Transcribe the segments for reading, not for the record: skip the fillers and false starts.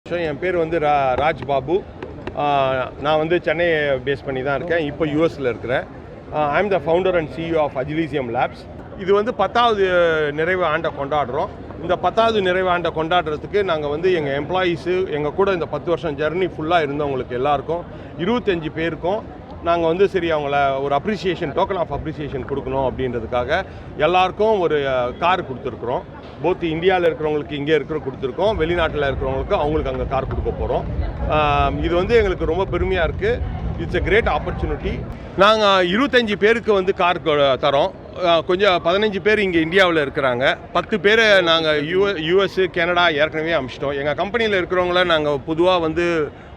என் பேர் வந்து ராஜ் பாபு. நான் வந்து சென்னை பேஸ் பண்ணி தான் இருக்கேன். இப்போ யூஎஸில் இருக்கிறேன். I am the founder and CEO of Agilisium labs. இது வந்து 10வது நிறைவு ஆண்டை கொண்டாடுறோம். இந்த 10வது நிறைவு ஆண்டை கொண்டாடுறதுக்கு நாங்கள் வந்து எங்கள் எம்ப்ளாயீஸு, எங்கள் கூட இந்த 10 வருஷம் ஜெர்னி ஃபுல்லாக இருந்தவங்களுக்கு எல்லாருக்கும் 25 பேருக்கும் நாங்கள் வந்து சரி அவங்கள ஒரு அப்ரிசியேஷன், டோக்கன் ஆஃப் அப்ரிசியேஷன் கொடுக்கணும் அப்படின்றதுக்காக எல்லாருக்கும் ஒரு கார் கொடுத்துருக்குறோம். போத் இந்தியாவில் இருக்கிறவங்களுக்கு இங்கே கொடுத்துருக்கோம், வெளிநாட்டில் இருக்கிறவங்களுக்கு அவங்களுக்கு அங்கே கார் கொடுக்க போகிறோம். இது வந்து எங்களுக்கு ரொம்ப பெருமையாக இருக்குது. It's a great opportunity. நாங்கள் 25 பேருக்கு வந்து கார் தரோம். கொஞ்சம் 15 பேர் இங்கே இந்தியாவில் இருக்கிறாங்க. 10 பேர் நாங்கள் யூஎஸ்ஸு, கனடா ஏற்கனவே அனுப்பிச்சிட்டோம். எங்கள் கம்பெனியில் இருக்கிறவங்கள நாங்கள் பொதுவாக வந்து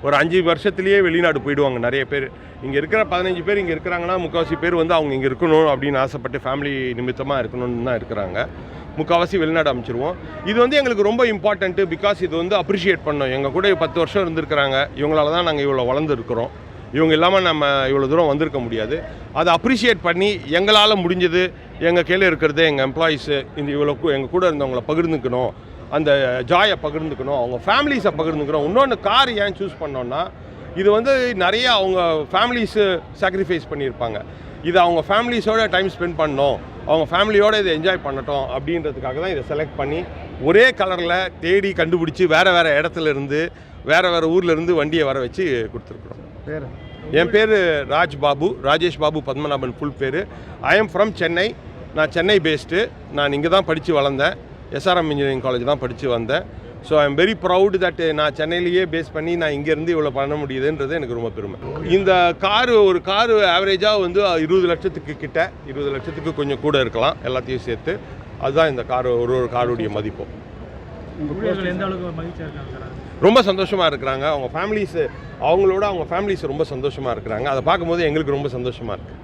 ஒரு 5 வருஷத்துலேயே வெளிநாடு போயிடுவாங்க நிறைய பேர். இங்கே இருக்கிற 15 பேர் இங்கே இருக்கிறாங்கன்னா முக்கால்வாசி பேர் வந்து அவங்க இங்கே இருக்கணும் அப்படின்னு ஆசைப்பட்டு ஃபேமிலி நிமித்தமாக இருக்கணும்னு தான் இருக்கிறாங்க. முக்கால்வாசி வெளிநாடு அமைச்சிருவோம். இது வந்து எங்களுக்கு ரொம்ப இம்பார்ட்டண்ட்டு. பிகாஸ் இது வந்து அப்ரிஷியேட் பண்ணோம். எங்கள் கூட 10 வருஷம் இருந்திருக்கிறாங்க. இவங்களால தான் நாங்கள் இவ்வளோ வளர்ந்துருக்கிறோம். இவங்க இல்லாமல் நம்ம இவ்வளோ தூரம் வந்திருக்க முடியாது. அதை அப்ரிஷியேட் பண்ணி எங்களால் முடிஞ்சது, எங்கள் கீழே இருக்கிறது எங்கள் எம்ப்ளாயீஸு இந்த இவ்வளோ எங்கள் கூட இருந்தவங்கள பகிர்ந்துக்கணும், அந்த ஜாயை பகிர்ந்துக்கணும், அவங்க ஃபேமிலிஸை பகிர்ந்துக்கணும். இன்னொன்று கார் ஏன் சூஸ் பண்ணோன்னா, இது வந்து நிறைய அவங்க ஃபேமிலிஸு சாக்ரிஃபைஸ் பண்ணியிருப்பாங்க. இது அவங்க ஃபேமிலிஸோட டைம் ஸ்பெண்ட் பண்ணணும், அவங்க ஃபேமிலியோடு இதை என்ஜாய் பண்ணட்டும் அப்படின்றதுக்காக தான் இதை செலக்ட் பண்ணி ஒரே கலரில் தேடி கண்டுபிடிச்சி வேறு இடத்துல இருந்து வேறு ஊர்லேருந்து வண்டியை வர வச்சு கொடுத்துருக்குறோம். என் பேர் ராஜ் பாபு, ராஜேஷ் பாபு பத்மநாபன் ஃபுல் பேர். I am from Chennai. நான் சென்னை பேஸ்டு. நான் இங்கே தான் படித்து வளர்ந்தேன். எஸ்ஆர்எம் இன்ஜினியரிங் காலேஜ் தான் படித்து வந்தேன். So I am very proud that நான் சென்னையிலேயே பேஸ் பண்ணி நான் இங்கேருந்து இவ்வளோ பண்ண முடியுதுன்றது எனக்கு ரொம்ப பெருமை. இந்த ஒரு காரு ஆவரேஜாக வந்து 20 லட்சத்துக்கு கிட்ட, 20 லட்சத்துக்கு கொஞ்சம் கூட இருக்கலாம் எல்லாத்தையும் சேர்த்து. அதுதான் இந்த கார், ஒரு காருடைய மதிப்பு. ரொம்ப சந்தோஷமாக இருக்கிறாங்க. அவங்க ஃபேமிலிஸ், அவங்க ஃபேமிலிஸ் ரொம்ப சந்தோஷமாக இருக்கிறாங்க. அதை பார்க்கும்போது எங்களுக்கு ரொம்ப சந்தோஷமாக இருக்குது.